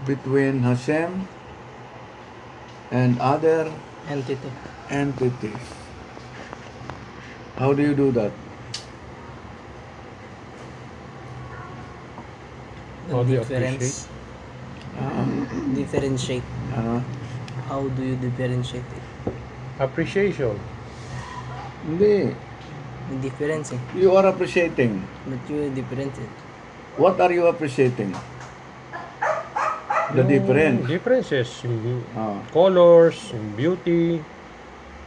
between Hashem and other Entity. How do you do that? How do you Difference. Differentiate. Ano? How do you differentiate it? Appreciation. Hindi. The difference eh. You are appreciating. But you differentiate. What are you appreciating? The difference. Differences. Yung Ah. colors, yung beauty,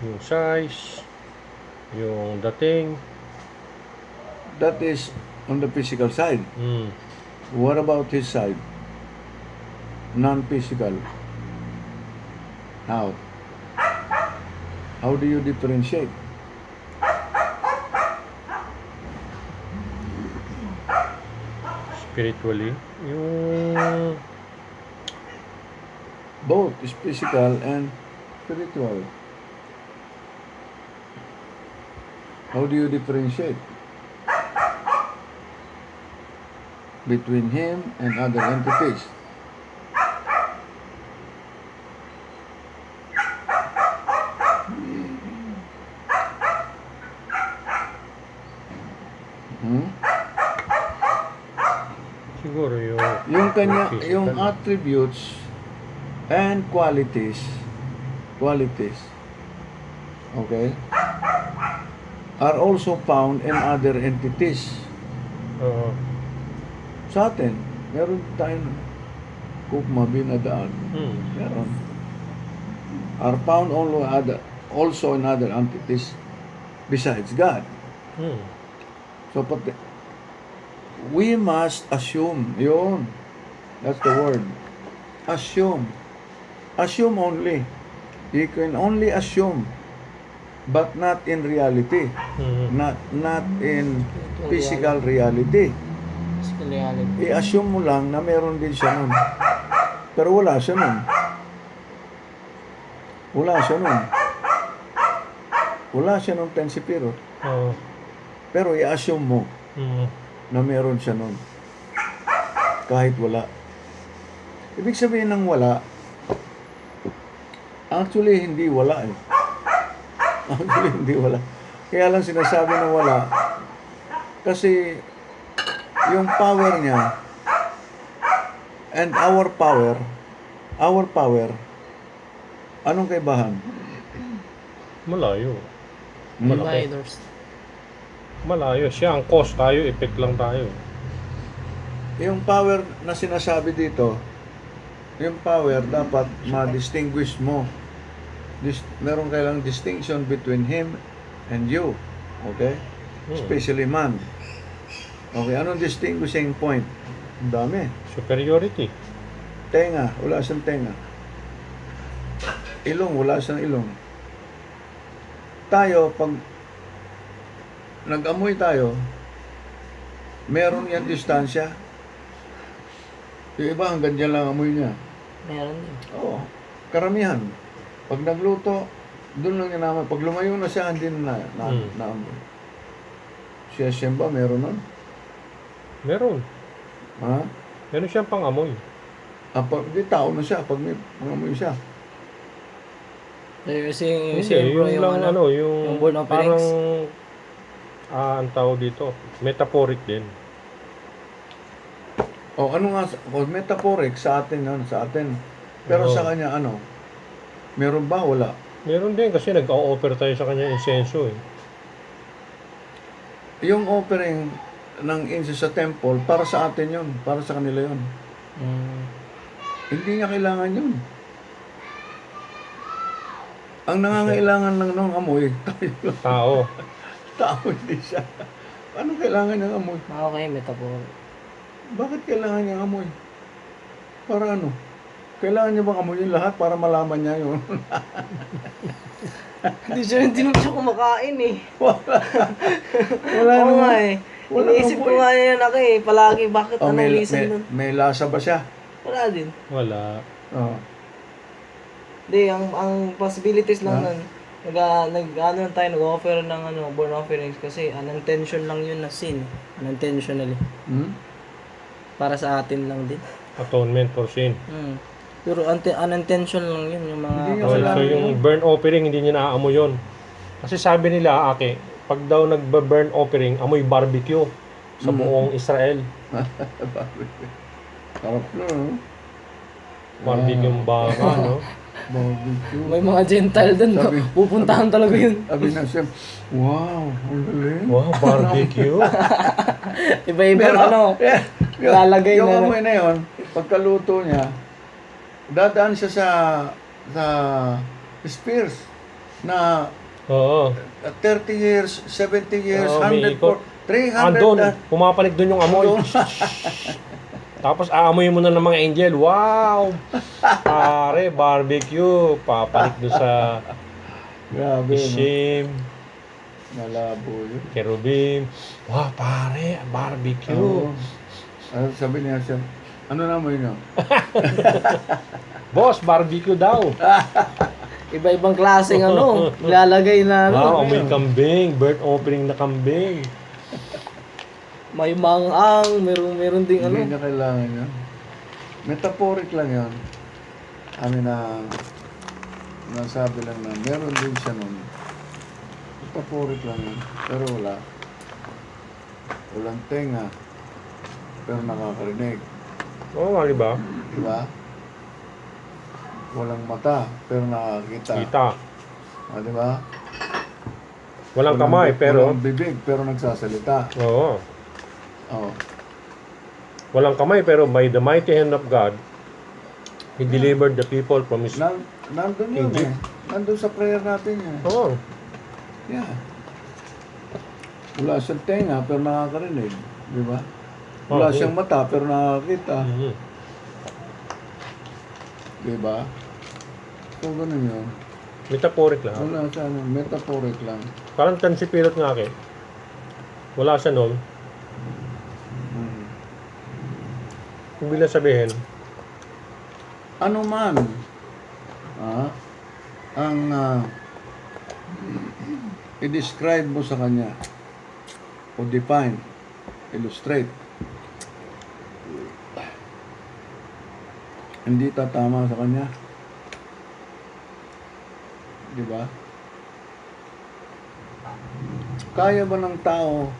yung size, yung dating. That is on the physical side. Mm. What about his side? Non-physical. How? How do you differentiate? Spiritually. Yung Both is physical and spiritual. How do you differentiate between him and other entities? Hmm? siguro Yung kanya, physical. yung attributes and qualities, okay, are also found in other entities. Oo. Sa atin, meron tayong kukma binadaan. Meron. Are found also in other entities besides God. So, we must assume. Yun. That's the word. Assume. Assume only. You can only assume, but not in reality. Not in physical reality. Physical reality. I-assume mo lang na meron din siya nun. Pero wala siya nun. Wala siya nun. Wala siya nung tensipiro. Oo. Pero i-assume mo na meron siya nun. Kahit wala. Ibig sabihin ng wala, actually hindi wala eh. Actually hindi wala. Kaya lang sinasabi na wala kasi yung power niya and our power, anong kaibahan? Malayo. Dividers. Malayo. Siya ang cause, tayo effect lang tayo. Yung power na sinasabi dito, yung power dapat ma-distinguish mo. Meron kailang distinction between him and you. Okay? Especially man. Okay, anong distinguishing point? Ang dami. Superiority. Tenga, wala siyang tenga. Ilong, wala siyang ilong. Tayo, pag nag-amoy tayo, meron yan distansya. Yung iba hanggang dyan lang amoy niya. Meron din. Oo. Karamihan. Pag nagluto, doon lang niya naman. Pag lumayo na siya, hindi na naamoy. Siya ba, meron nun? Meron. Ha? Meron siyang pang-amoy. Pag di tao na siya, pag may amoy siya. So you're saying Hindi, bro, yung lang yung born offerings? Parang, ang tawag dito, metaphoric din. O ano nga, metaphoric sa atin yun, sa atin. Pero sa kanya, ano? Meron ba? Wala. Meron din kasi nag-o-offer tayo sa kanya insenso eh. Yung offering ng incense sa temple, para sa atin yun. Para sa kanila yun. Hindi niya kailangan yun. Ang nangangailangan lang ng amoy, tayo. Tao. Tao, hindi siya. Ano kailangan ng amoy? Okay, metaphor. Bakit kailangan niya amoy? Para ano? Kailangan niya bang amoyin lahat para malaman niya yun? Hindi naman siya kumakain eh. Wala Oo naman. nga eh. Wala Iniisip ko naman. nga yan ako eh. Palagi, bakit Oh, anong reason nun? may lasa ba siya? Wala din. Wala. Oh. Hindi, ang possibilities lang nun. Nag-offer ng burn offerings kasi unintention lang yun na sin. Unintentionally. Para sa atin lang din. Atonement for sin. Pero unintention lang yun, yung mga Hindi yun. So, Wala so yung burn offering, hindi niya naaamoy yun. Kasi sabi nila, pag daw nagba-burn offering, amoy barbecue sa buong Israel. Sarap na, no? Barbecue yung baka, no? Barbecue. may mga Gentile doon. Sabi- Pupuntahan talaga yun. Sabi na siya, wow, ang galing. Wow, barbecue. Iba-iba Yeah, lalagay yung na. amoy na yun, pagkaluto niya, dadaan siya sa spears na Oo. 30 years, 70 years, Oo, 100, umiikot. 300. Doon, pumapalik doon yung amoy. Doon. Tapos aamoy mo na ng mga angel. Wow! Pare, barbecue. Papalik doon sa Grabe, no? Ishim, Malabo yun. Kerubim. Wow, pare, barbecue. Oo. Sabi niya siya, ano na mo yun? Boss, barbecue daw. Iba-ibang klaseng ilalagay na Wow, amoy kambing. Birth offering na kambing. May mang-ang, meron ding Hindi niya kailangan yun. Metaphoric lang yun. Nasabi lang na meron din siya nun. Metaphoric lang yun. Pero wala. Walang tenga. Pero nakakarinig. Oo nga, di ba? Diba? Walang mata. Pero nakakita. Kita. Diba? Walang kamay, pero... Walang bibig, pero nagsasalita. Oo. Oh. Walang kamay, pero by the mighty hand of God, He delivered the people from His... Nandun yun Egypt. Nandun sa prayer natin yan. Oo. Yeah. Wala siyang tenga, pero nakakarinig. Di ba? Wala Okay. siyang mata, pero nakakita. Mhm. Di ba? So, ganun yun. Metaphoric lang. Wala siya, metaphoric lang. Parang tansipirot nga wala siya nun. Hmm. Kung bilang sabihin, Ano man, ang i-describe mo sa kanya, o define, illustrate, hindi tatama sa kanya. Di ba? Kaya ba ng tao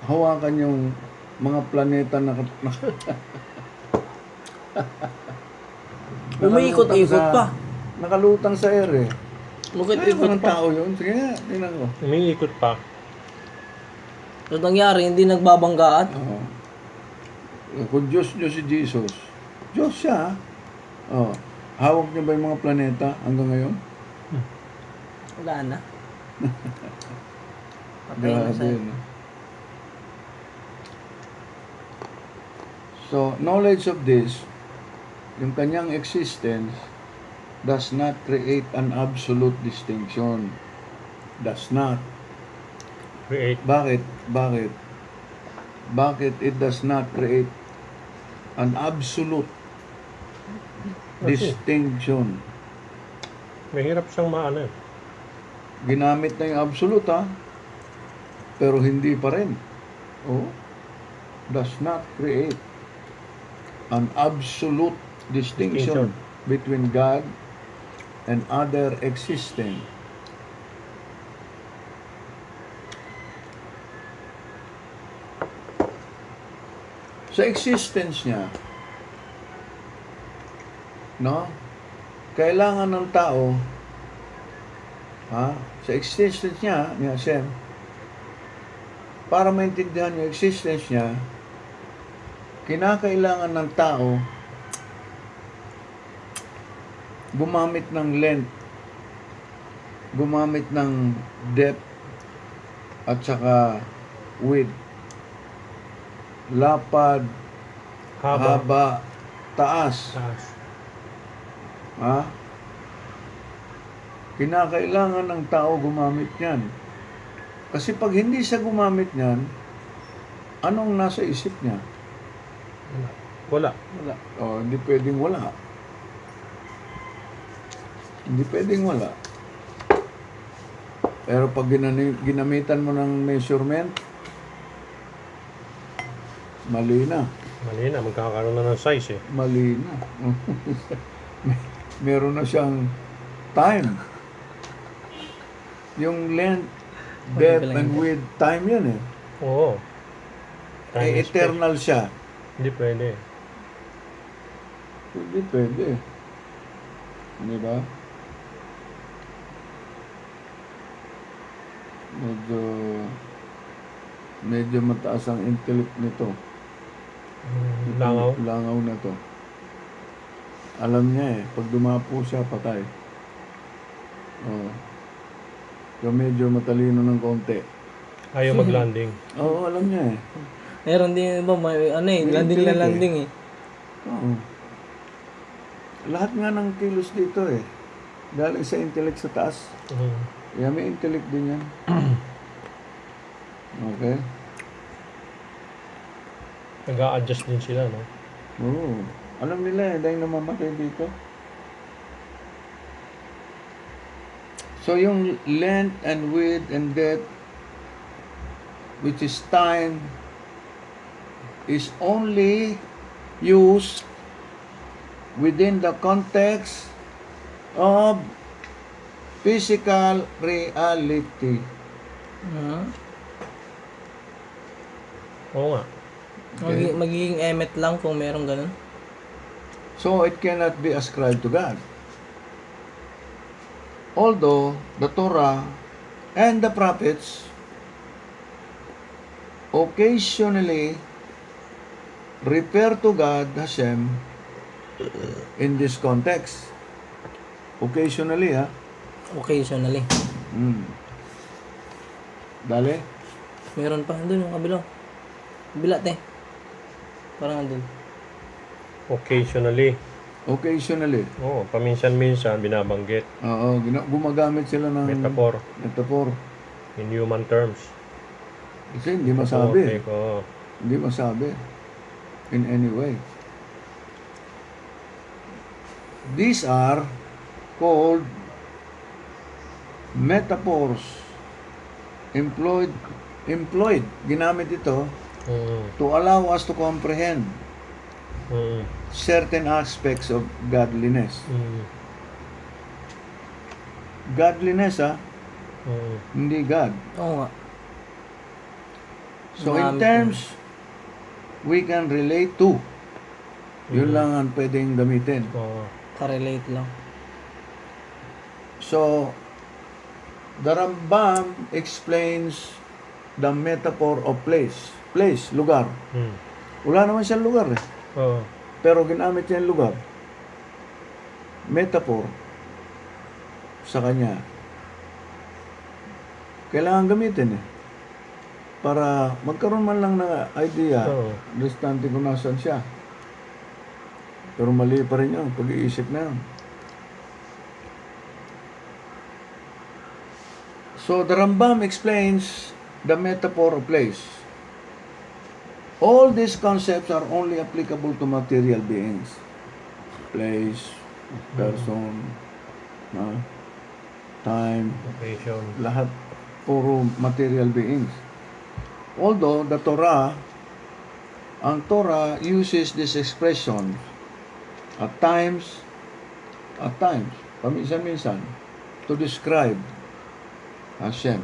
hawakan yung mga planeta na Umiikot-ikot pa. Nakalutang sa air eh. Kaya ba Ikot-ikot ng pa. tao yun? Sige nga, tingnan ko. umiikot pa. So, nangyari, hindi nagbabanggaan. Oo. Kung Diyos si Jesus. Diyos siya. Oh. Hawak niya ba yung mga planeta hanggang ngayon? Wala na. Patay na Grabe, siya. no? So, knowledge of this, yung kanyang existence, does not create an absolute distinction. Does not. Create. Bakit? Bakit it does not create an absolute distinction? Mahirap siyang maano. Ginamit na yung absolute, ha? Pero hindi pa rin. Oh, does not create an absolute distinction between God and other existing. Sa existence niya, no? Kailangan ng tao, sa existence niya, ni Hashem, para maintindihan yung existence niya, kinakailangan ng tao gumamit ng length, gumamit ng depth, at saka width, lapad, haba, taas. Kinakailangan ng tao gumamit niyan. Kasi pag hindi siya gumamit niyan, anong nasa isip niya? Wala. Wala. Hindi pwedeng wala. Hindi pwedeng wala. Pero pag ginamitan mo ng measurement, mali na. Mali na, magkakaroon na ng size eh. Mali na. Meron na siyang time. Yung length, depth, and width, time yun eh. Oo. Time and Eternal siya. space. Hindi pwede. Hindi pwede. Di ba? Medyo mataas ang intellect nito. Langaw. Langaw na to. Alam niya eh, pag dumapo siya, patay. Oh. So medyo matalino ng konti. Ayaw mag-landing. Oo, alam niya eh. Meron din ba, may, ano eh, May landing na intellect landing eh. Oo. Lahat nga ng kilos dito eh. Galing sa intellect sa taas. Kaya may intellect din yan. Okay? Nag-a-adjust din sila, no? Oo. Alam nila eh, dahil namamatay dito. So yung length and width and depth, which is time, is only used within the context of physical reality. Oo nga. Okay. Magiging emet lang kung meron ganun. So it cannot be ascribed to God. Although the Torah and the prophets occasionally refer to God, Hashem, in this context. Occasionally, ha? Occasionally. Dali? Meron pa doon yung kabila. Kabila, te. Parang andun. Occasionally. Occasionally. Oo, paminsan-minsan binabanggit. Oo, gumagamit sila ng Metaphor. metaphor. In human terms. Kasi hindi masabi. Metaphoric, oo. Hindi masabi. In any way. These are called metaphors. Employed. Ginamit ito to allow us to comprehend certain aspects of godliness. Godliness, hindi God. Oo nga. So in terms we can relate to, yun lang ang pwedeng gamitin. Oo. Ka-relate lang. So the Rambam explains the metaphor of place. Place, lugar. Wala naman siyang lugar eh. Oo. Pero ginamit niya yung lugar. Metaphor sa kanya. Kailangan gamitin eh. Para magkaroon man lang ng idea, distante kung nasan siya. Pero mali pa rin yun, pag-iisip na yun. So the Rambam explains the metaphor of place. All these concepts are only applicable to material beings. Place, person, time, Occasion. lahat puro material beings. Although the Torah, ang Torah uses this expression at times, paminsan-minsan, to describe Hashem.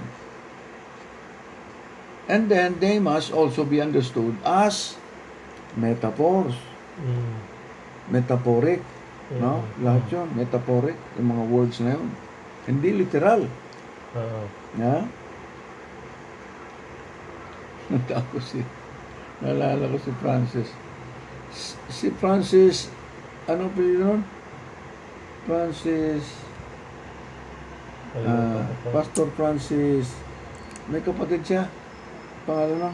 And then they must also be understood as metaphors. Metaphoric. No? Lahat yun, metaphoric. Yung mga words na yun. Hindi literal. Yeah? Naalala ko si Francis. Si Francis, ano pa yun? Francis, Pastor Francis, may kapatid siya. Pangalan na?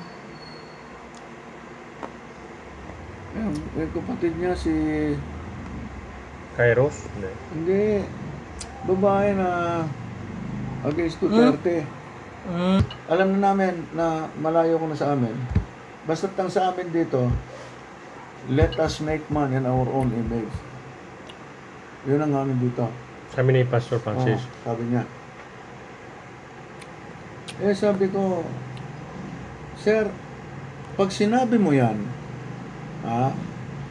Yung kapatid niya si... Kairos? Hindi. Babae na against Duterte. Alam na namin na malayo ko na sa amin. Basta't lang sa amin dito, let us make man in our own image. Yun ang amin dito. Kami ni Pastor Francis. Sabi niya. Sabi ko, Sir, pag sinabi mo yan,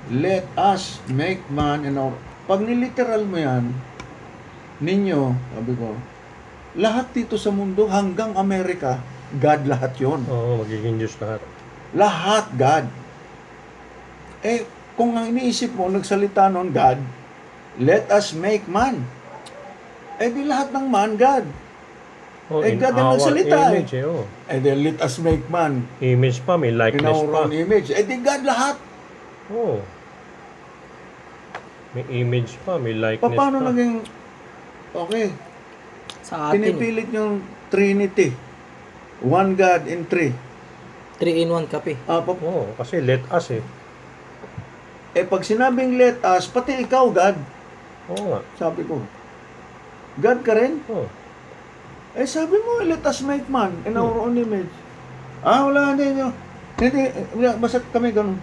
Let us make man in our... Pag niliteral mo yan, ninyo, sabi ko, lahat dito sa mundo hanggang Amerika, God lahat yon. Oo, magiging Diyos lahat. Lahat God. Kung ang iniisip mo, nagsalita nun God, let us make man. Di lahat ng man God. Oh, in God ang our nagsalita image, oh. Then let us make man Image pa, may in likeness our pa. own image. Di God lahat. Oh. May image pa, may likeness Paano pa. naging... Okay. Sa atin, Pinipilit yung Trinity. One God in three. 3-in-1 kape. Oo, kasi let us eh. Pag sinabing let us, pati ikaw, God. Oo nga. Sabi ko. God ka rin? Oh. Sabi mo, let us make man in our own image. Wala, hindi. Basta kami ganun.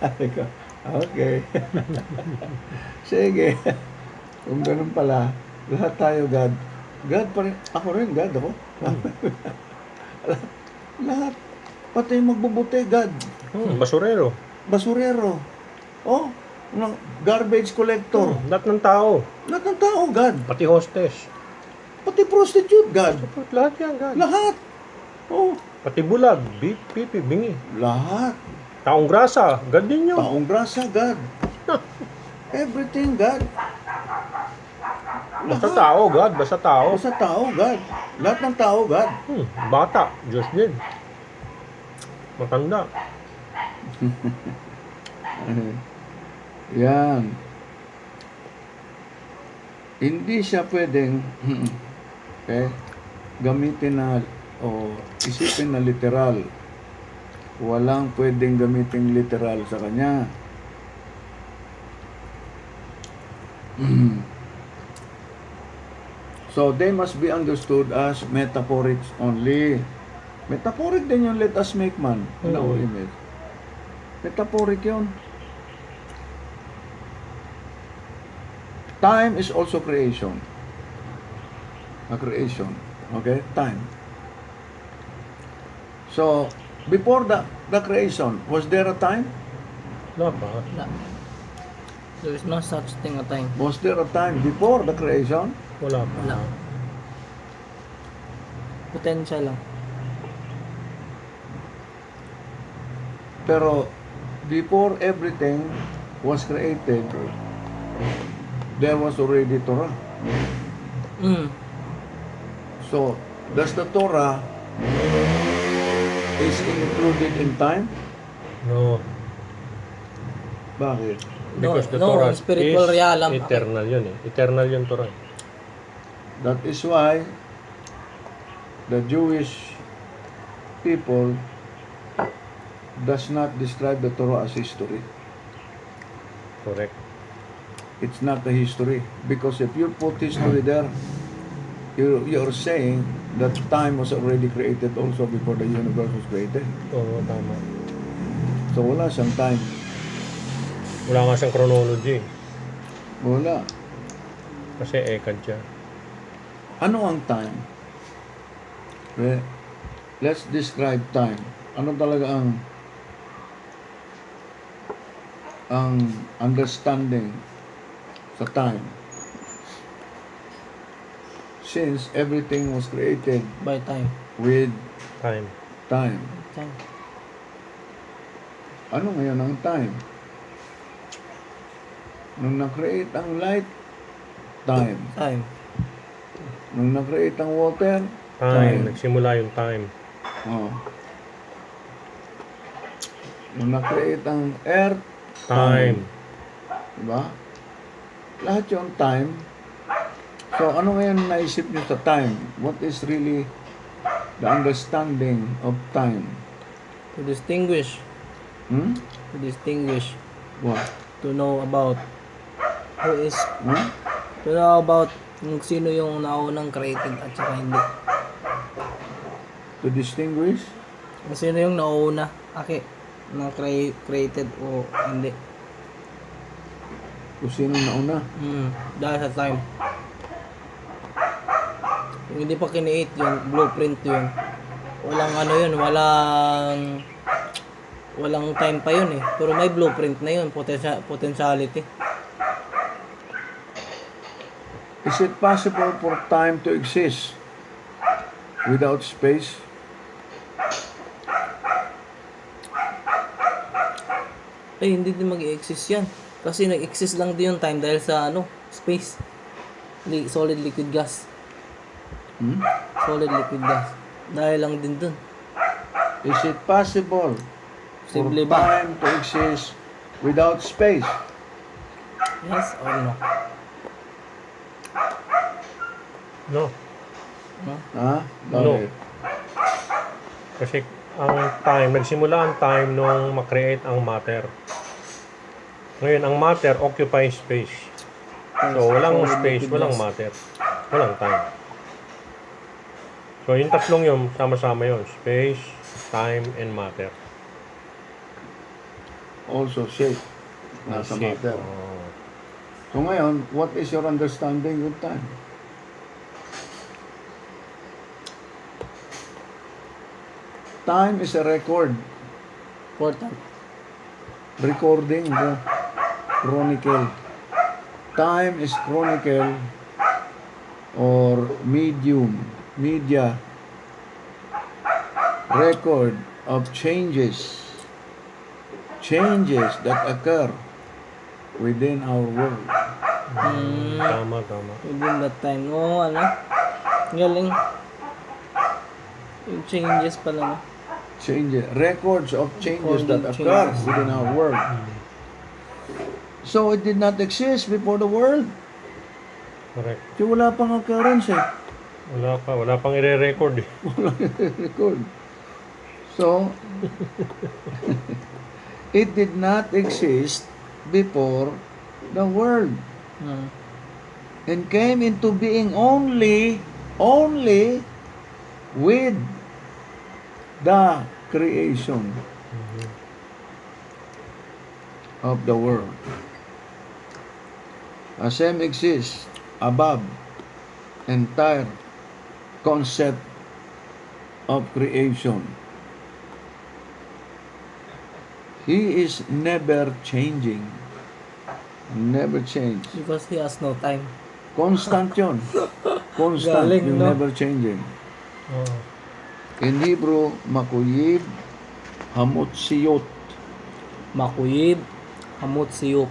Sabi ko, okay. Sige. Kung ganun pala, lahat tayo God. God pa rin. Ako rin, God ako. Lahat. Pati yung magbubuti, God. Basurero. Basurero. Garbage collector. Lahat ng tao. Lahat ng tao, God. Pati hostess. Pati prostitute, God. Lahat yan, God. Lahat. Pati bulag, pipi, bingi. Lahat. Taong grasa, God din yun. Taong grasa, God. Everything, God. Basta tao, God. Basta tao. Basta tao, God. Lahat ng tao, God. Bata, Diyos din. Matanda. Yan. Hindi siya pwedeng gamitin na isipin na literal. Walang pwedeng gamitin literal sa kanya. So they must be understood as metaphorics only. Metaphoric din yung let us make man in our image. Metaphoric yun. Time is also creation. A creation. Okay? Time. So, before the creation, was there a time? Wala pa. Wala. There is no such thing a time. Was there a time before the creation? Wala pa. Wala. Potential lang. Pero, before everything was created, there was already Torah. So, does the Torah is included in time? No. Bakit? Because the No, Torah spiritual is realm. eternal yun eh. Eternal yung Torah. That is why the Jewish people does not describe the Torah as history. Correct. It's not a history. Because if you put history there, you're saying that time was already created also before the universe was created. Oo, tama. So wala siyang time. Wala nga siyang chronology. Wala. Kasi ekad siya. Ano ang time? Well, let's describe time. Ano talaga ang understanding sa time? Since everything was created By time. with Time. time. Time. Ano ngayon ang time? Nung na-create ang light, time. Time. Nung na-create ang water, Time. Nagsimula yung time. Nung na-create ang earth, Time. diba? Lahat yung time. So, ano ngayon naisip nyo sa time? What is really the understanding of time? To distinguish. Hmm? To distinguish. What? To know about who is, Hmm? to know about kung sino yung naunang created at saka hindi. To distinguish? Kung sino yung nauna, na created o hindi. Kung sino nauna? Dahil sa time. Kung hindi pa kiniit yung blueprint yun, walang ano yun, walang time pa yun eh. Pero may blueprint na yun, potentiality. Is it possible for time to exist without space? Hindi din mag-i-exist yan. Kasi nag-exist lang din yung time dahil sa space. Solid liquid gas. Solid liquid gas. Dahil lang din dun. Is it possible for Simple ba? time to exist without space? Yes or no? No. No? Ha? No. Bakit? Kasi ang time, nagsimula ang time nung makreate ang matter. Ngayon, ang matter occupies space. So, walang space, walang matter. Walang time. So, yung tatlong yun, sama-sama yun. Space, time, and matter. Also shape. Nasa Shape. matter. Oh. So ngayon, what is your understanding with time? Time is a record. Important. Recording the chronicle. Time is chronicle or media, record of changes that occur within our world. Tama. Within that time. Oo, galing. Yung changes pala, no? Records of changes that Recording occur changes. within our world. So it did not exist before the world. Correct. So wala pang occurrence eh. Wala pang i-re-record eh. Record. So it did not exist before the world and came into being only with the creation of the world. Hashem exists above entire concept of creation. He is never changing. Never change. Because he has no time. Constant yun. Constant. Galing, Yung no? never changing. Oh. In Hebrew, makuyib, hamutsiyot. Makuyib, hamot siyot.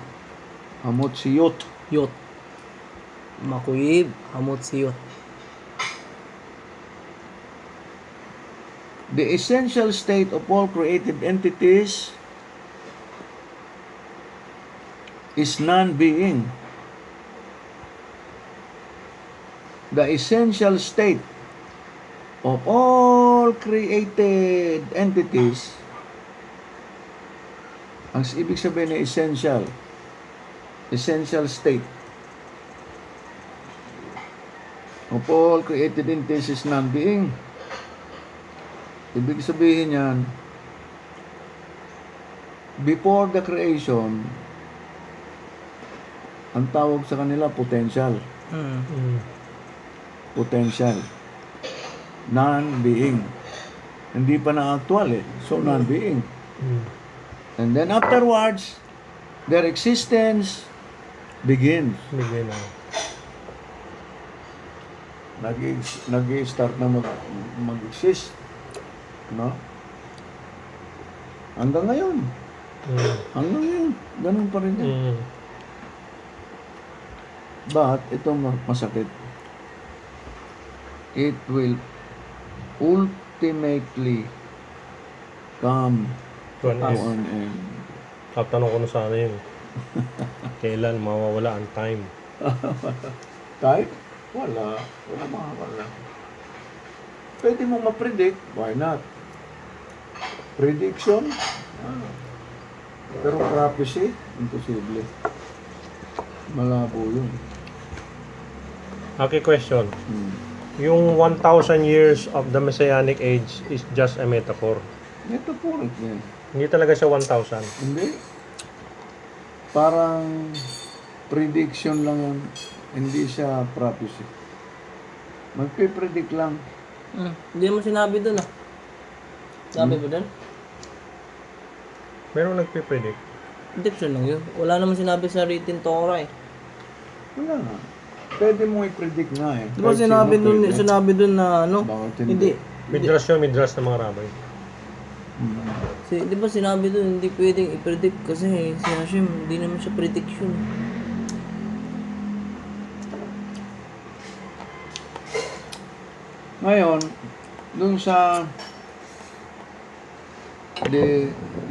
Hamutsiyot. Yot. Makuyib, hamot siyot. The essential state of all created entities is non-being. The essential state of all created entities, ang ibig sabihin ng essential state of all created entities is non-being. Ibig sabihin yan, before the creation, ang tawag sa kanila potential. Potential. Non-being. Hindi pa na-actual eh. So, non-being. And then afterwards, their existence begins. Bigay na. Nag-i-start na mag-exist. No? Hanggang ngayon. Hanggang ngayon. Ganun pa rin yan. But, ito masakit. It will ultimately come To to an an end. Tatanong ko na sana yun. Kailan mawawala ang time? Time? Wala. Wala makakala. Pwede mo ma-predict. Why not? Prediction? Pero prophecy? Imposible. Malabo yun. Okay, question. Yung 1,000 years of the Messianic age is just a metaphor. Metaphoric yan. Hindi talaga siya 1,000. Hindi. Parang prediction lang yun. Hindi siya prophecy. Magpipredict lang. Hindi mo sinabi dun Sabi ba doon? Merong nagpipredict. Prediction lang yun. Wala naman sinabi sa written Torah eh. Wala nga. Pwede mo i-predict nga eh. Di ba Kahit sinabi pwede. dun na ano? Bakit Hindi. Midras yun, midras ng mga rabay. Di ba sinabi dun, hindi pwedeng i-predict kasi si Hashem, hindi naman siya prediction. Ngayon, dun sa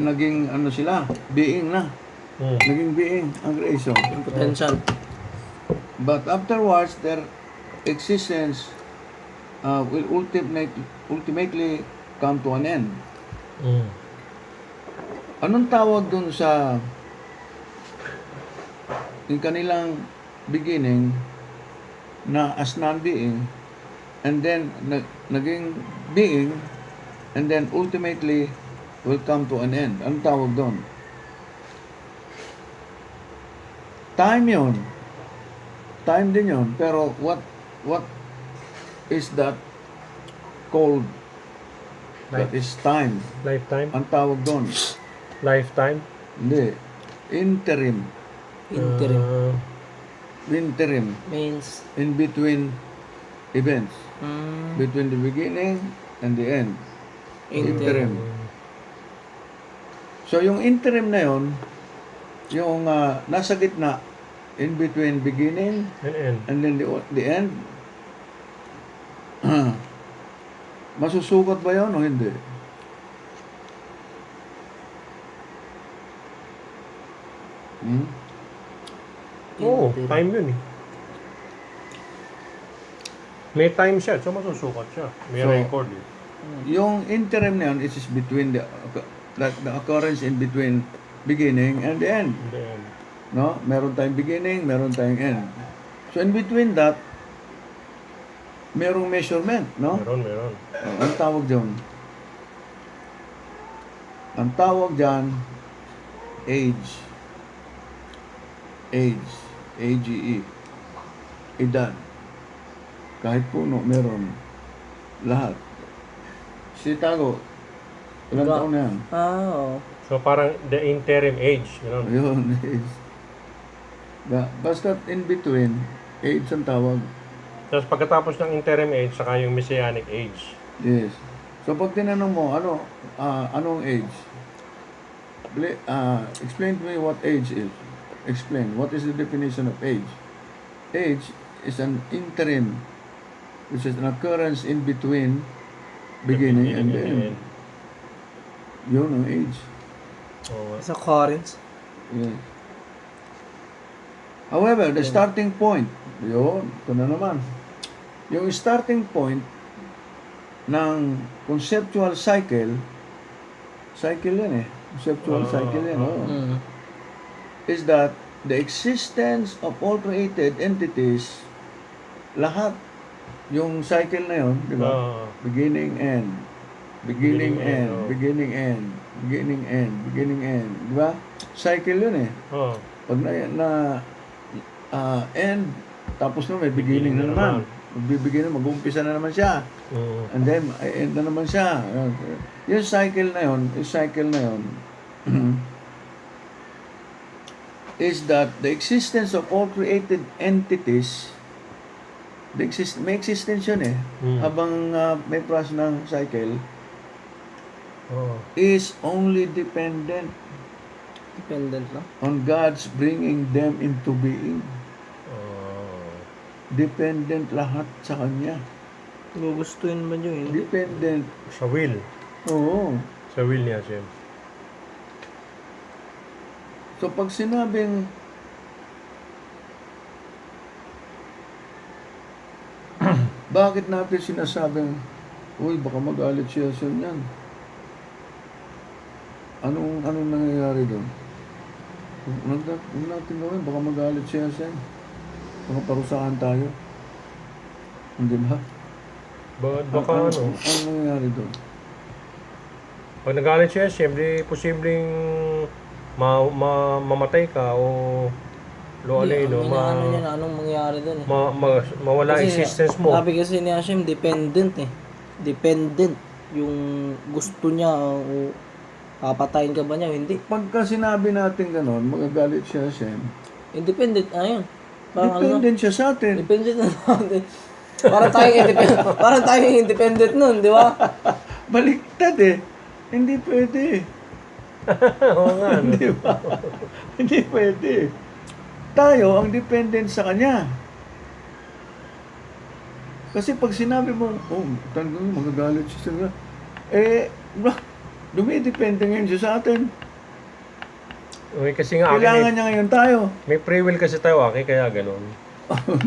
naging ano sila, being na. Naging being ang creation. Yung potential. But afterwards, their existence will ultimately come to an end. Anong tawag dun sa yung kanilang beginning na as non-being and then naging being and then ultimately will come to an end? Anong tawag dun? Time yun. Time din yun. Pero what is that called? That is time. Lifetime? Ang tawag doon. Lifetime? Hindi. Interim. Interim. Means, In between events. Between the beginning and the end. Interim. So yung interim na yun, yung nasa gitna, in between beginning And end. and then the end, masusukat ba yun o hindi? Oo, time yun eh. May time siya, so masusukat siya. May So, record eh. Yung interim na yun, it is between the occurrence in between beginning and the end. And the end. No? Meron tayong beginning, meron tayong end. So in between that, merong measurement, no? Meron. Ang tawag dyan? Ang tawag dyan, age. Age. A-G-E. Edad. Kahit puno, meron. Lahat. Si Tago, ilang Iba. taon na yan? oo. So parang the interim age. Gano'n. Ayun, age. Basta in between, age ang tawag. Tapos pagkatapos ng interim age, saka yung messianic age. Yes. So pag tinanong mo, anong age? Explain to me what age is. Explain. What is the definition of age? Age is an interim, which is an occurrence in between beginning and the end. Yun ang age. Oo. Sa currents. Yes. However, the starting point, yun, ito na naman. Yung starting point ng conceptual cycle yan eh. Conceptual cycle yan, oo. Is that the existence of all created entities, lahat, yung cycle na yun, di ba? Beginning, end. Beginning, end. oh. Beginning, end. Beginning, end. Beginning, end. Di ba? Cycle yun eh. Oo. Pag end, tapos na may beginning na naman. Magbibigay na, mag-uumpisa na naman siya. And then, end na naman siya. Yung cycle na yun, is that the existence of all created entities, may existence yun eh, habang may process ng cycle, is only dependent Dependent lang. on God's bringing them into being. Dependent lahat sa Kanya. Gugustuhin ba nyo? Hindi. Dependent. Sa will. Oo. Sa will niya siya. So pag sinabing bakit natin sinasabing uy, baka magalit siya yan? Anong nangyayari doon? Huwag natin gawin, baka magalit siya yan. Baka parusahan tayo. Hindi ba? Baka ano? Ano nangyayari doon? Pag nagalit siya, siyempre, posibleng mamatay ka o Anong mangyayari doon eh. mawala Kasi existence mo. Sabi kasi ni Hashem, dependent eh. Dependent. yung gusto niya o papatayin ka ba niya? Hindi. Pagka sinabi natin gano'n, magagalit siya Hashem. Independent, ayun. Dependent siya sa atin. Independent na natin. Parang tayong independent nun, di ba? Baliktad eh. Hindi pwede. Oo nga, no? Hindi ba? Hindi pwede. Tayo ang dependent sa kanya. Kasi pag sinabi mo, talagang magagalit siya sa kanya, dumidepende ngayon siya sa atin. Okay, kasi nga Kailangan niya ngayon tayo. may free will kasi tayo, Aki, kaya ganun.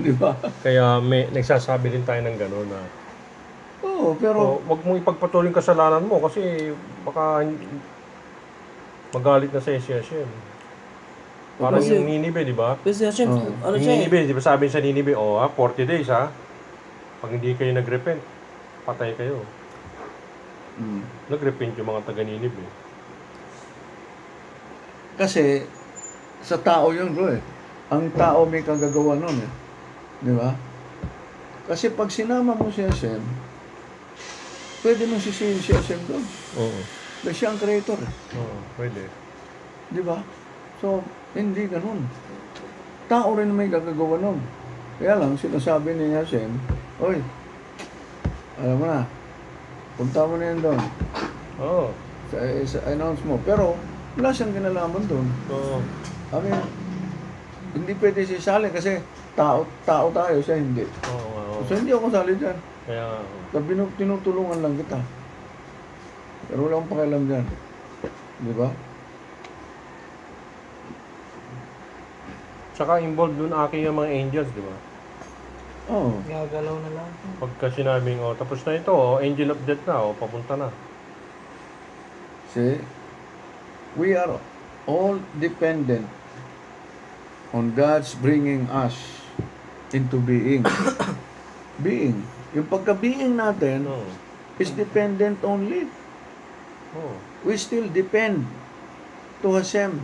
Di ba? Kaya may nagsasabi din tayo ng ganun na Oo, pero wag mong ipagpatuloy yung kasalanan mo kasi baka magalit na sa Hashem. Parang Kasi- yung Ninibe, di ba? Kasi Hashem, Oo. ano Yung siya eh. Ninibe, di ba sabi sa Ninibe, 40 days ha. Pag hindi kayo nagrepent, patay kayo. Nagrepent yung mga taga Ninibe. kasi sa tao yun bro eh. Ang tao may kagagawa nun eh. Di ba? Kasi pag sinama mo si Hashem, pwede mong sisihin si Hashem doon. Oo. Dahil siya ang creator eh. Oo, pwede. Di ba? So, hindi ganun. Tao rin may gagagawa nun. Kaya lang, sinasabi ni Hashem, oy, alam mo na, punta mo na yan doon. Oo. Sa announce mo. Pero, wala siyang kinalaman doon. Oo. I mean, hindi pwede siya sali kasi tao tayo, siya hindi. Oo. So, hindi ako sali dyan. Kaya, Sabi tinutulungan lang kita. Pero wala akong pakialam dyan. Di ba? tsaka involved dun Aki yung mga angels, di ba? Oo. Gagalaw na lang. Pagka sinabing, tapos na ito, angel of death na, papunta na. See? We are all dependent on God's bringing us into being. Being. Yung pagka-being natin Oo. is dependent only. Oo. We still depend to Hashem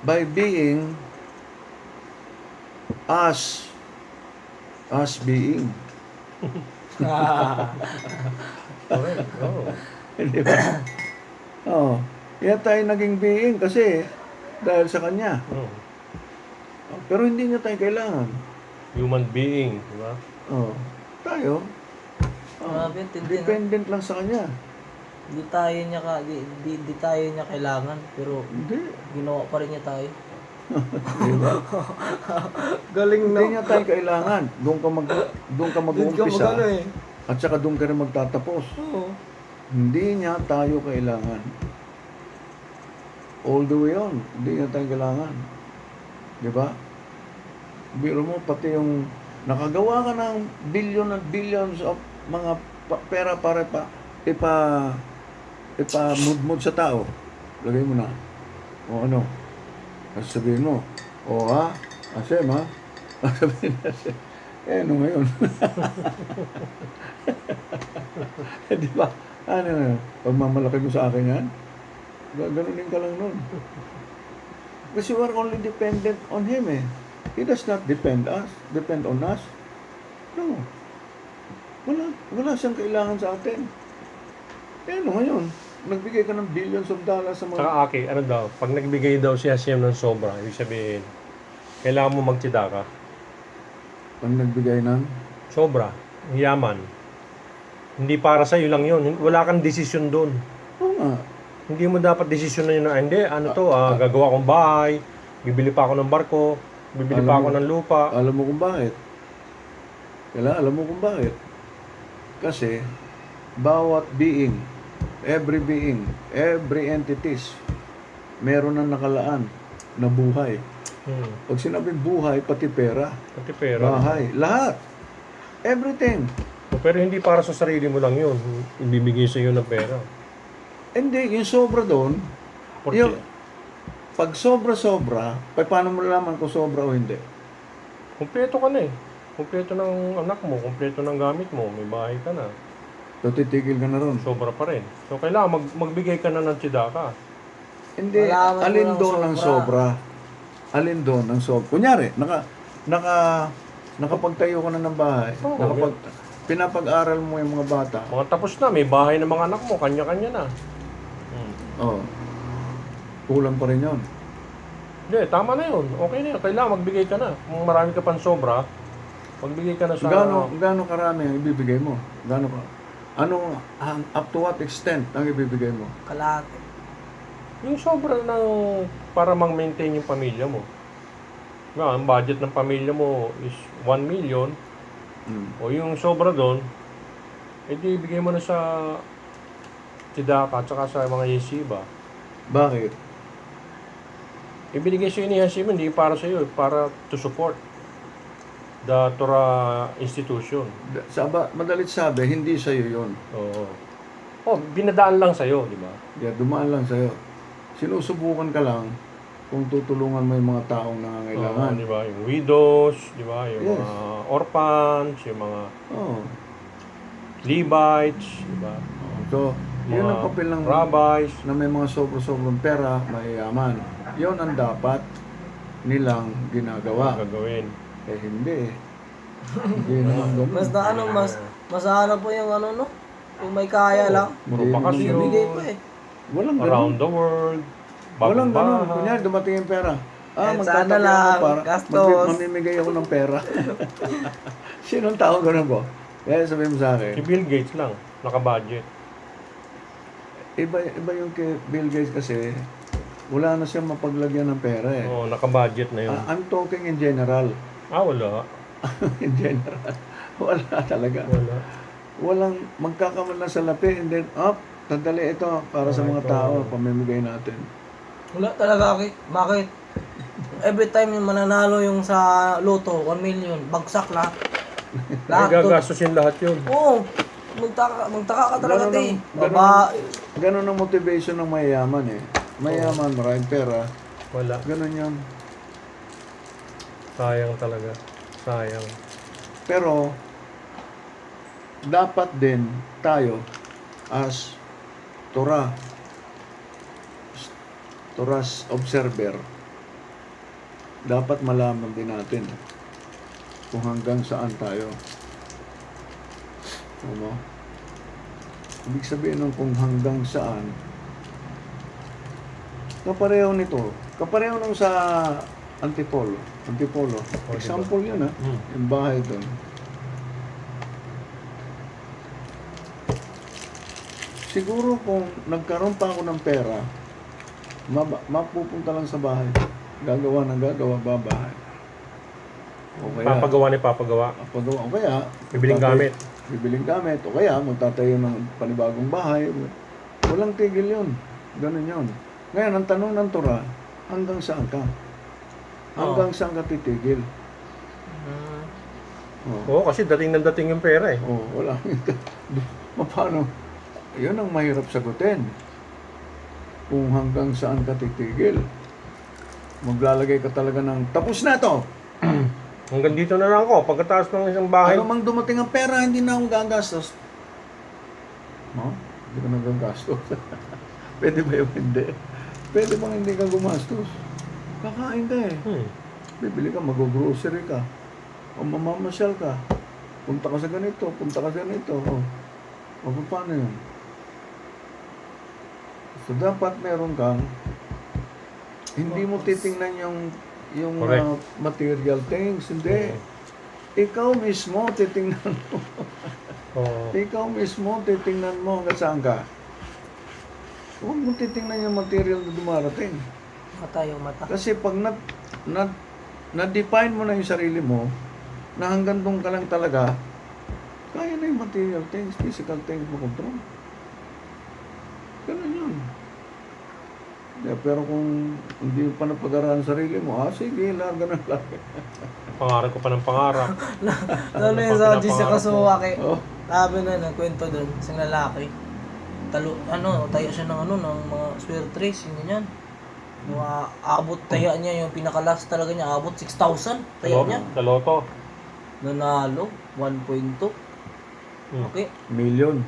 by being us being. Correct. Oo. Di ba? Oo. Kaya tayo naging being kasi dahil sa Kanya. Oo. Pero hindi niya tayo kailangan. Human being, di ba? Oo. Tayo, Grabe, tindi na. dependent lang sa Kanya. Di tayo niya kailangan, pero Hindi. ginawa pa rin niya tayo. Di ba? Galing Hindi niya tayo kailangan. Doon ka mag-uumpisa. eh. At saka doon ka rin magtatapos. Oo. Hindi niya tayo kailangan. All the way on. Hindi niya tayo kailangan. Di ba? Biro mo, pati yung nakagawa ka ng billion and billions of mga pera para ipa-mud sa tao. Lagay mo na. O ano? Sabihin mo, Hashem ha? Sabihin na Hashem. Ano ngayon? Di ba? Ano ngayon? Pagmamalaki mo sa akin yan? Ganunin ka lang nun. Because you are only dependent on Him eh. He does not depend on us. No. Wala siyang kailangan sa atin. Ano ngayon? Nagbigay ka ng billions of dollars sa mga... Tsaka Aki, ano daw, pag nagbigay daw si Hashem ng sobra, ibig sabihin, kailangan mo magtida ka. Pag nagbigay ng... Sobra, yaman. Hindi para sa'yo lang yun. Wala kang desisyon doon. Oo nga. Hindi mo dapat desisyon na yun na, hindi, gagawa kong bahay, bibili pa ako ng barko, bibili pa ako ng lupa. Alam mo kung bakit? Alam mo kung bakit? Kasi, bawat being, every entities, meron na nakalaan na buhay. Pag sinabing buhay, pati pera, Pati pera. bahay, lahat. Everything. Pero hindi para sa sarili mo lang yun. Ibibigay sa iyo ng pera. Hindi, yung sobra doon, yung, pag sobra-sobra, paano mo nalaman kung sobra o hindi? Kumpleto ka na eh. Kumpleto ng anak mo, kumpleto ng gamit mo, may bahay ka na. So, titigil ka na ron. Sobra pa rin. So, kailangan magbigay ka na ng tsidaka. Hindi, Malaman mo alin ng doon ang sobra? Alin doon ang sobra? Kunyari, nakapagtayo ka na ng bahay. Oo, pinapag-aral mo yung mga bata. Mga tapos na, may bahay ng mga anak mo, kanya-kanya na. Oh. Kulang pa rin yun. Hindi, tama na yun. Okay na yun. Kailangan magbigay ka na. Kung marami ka pang sobra, magbigay ka na sa... Gaano karami ang ibibigay mo? Gaano ka? Up to what extent ang ibibigay mo? Kalahati. Yung sobra na para mag-maintain yung pamilya mo. Ang budget ng pamilya mo is 1 million. O yung sobra doon, edi ibigay mo na sa Tidaka at saka sa mga yesiba. Bakit? Ibinigay sa ni Yesiba, hindi para sa iyo, para to support the Torah institution. Madalit sabi, hindi sa'yo yun. Oo. Binadaan lang sa iyo, di ba? Yeah, dumaan lang sa'yo. Sinusubukan ka lang kung tutulungan mo yung mga taong nangangailangan. Di ba? Yung widows, di ba? Yung Yes. mga orphans, yung mga Oh. Levites, di ba? So, yun ang papel ng rabbis. na may mga sobrang pera, mayayaman. Yun ang dapat nilang ginagawa. Gagawin. Hindi. Hindi naman ganun. Mas ano po yung ano, no? Kung may kaya lang. Puro Hindi bakasyon. naman Bigay po eh. Walang ganun. Around the world. Walang ganun. bahay. Kunyari, dumating yung pera. Sana magtatabi lang, ako para gastos. mamimigay ako ng pera. Sinong tao ganun po? Kaya sabihin mo sa Si akin, Bill Gates lang, naka-budget. iba yung kay Bill Gates kasi wala na siyang mapaglagyan ng pera eh. Oo, naka-budget na yun. I'm talking in general. Wala. In general. Wala talaga. Wala. Walang magkakamal na sa lapi and then, tandali ito para sa mga tao, pamimigay natin. Wala talaga, bakit? Every time yung mananalo yung sa loto, 1 million, bagsak lahat. Ay, gagastusin lahat yun. Oo. Magtaka ka talaga, Ganun te. Babae. Ganun ang motivation ng mayayaman eh. Mayaman, maraming pera. Wala. Ganun yun. Sayang talaga. Sayang. Pero, dapat din tayo as Torah's observer, dapat malaman din natin kung hanggang saan tayo. Ano? Ibig sabihin ng kung hanggang saan, kapareho nito, kapareho nung sa Antipolo. Example yun ha, yung bahay doon. Siguro kung nagkaroon pa ako ng pera, mapupunta lang sa bahay. Gagawa, babahay. O kaya, Papagawa. papagawa. O kaya, bibiling gamit. O kaya, magtatayo ng panibagong bahay. Walang tigil yun. Ganun yun. Ngayon, ang tanong ng Torah, hanggang saan ka? Hanggang saan ka titigil? Oo, kasi dating yung pera eh. Wala. Paano? Yun ang mahirap sagutin. Kung hanggang saan ka titigil. Maglalagay ka talaga ng, tapos na to! Hanggang dito na lang ako. Pagkatapos ng isang bahay. Ano mang dumating ang pera, hindi na akong gagastos. No? Hindi ka nagagastos. Pwede ba yung hindi? Pwede bang hindi ka gumastos? Kakain ka eh. Bibili ka, mag-grocery ka. O mamamasyal ka. Punta ka sa ganito, O paano yun? So dapat meron kang, hindi mo titingnan yung material things, hindi. Ikaw mismo titingnan mo. Ikaw mismo titingnan mo hanggang saan ka. Huwag mo titingnan yung material na dumarating. Mata. Kasi pag na-define mo na yung sarili mo, na hanggang doon ka lang talaga, kaya na yung material things, physical things mo control. Ganun yun. Pero kung hindi pa napag-aralan sarili mo, sige, larga na lang. Pangarap ko pa ng pangarap. Lalo yun sa Diyos sa Kasuwaki. Oh. Sabi na, nagkwento doon, isang lalaki. Tayo siya ng ng mga swear trace, yun yan. Abot taya niya, yung pinakalas talaga niya, abot 6,000 taya niya. Taloto. Nanalo, 1.2. Okay. Million.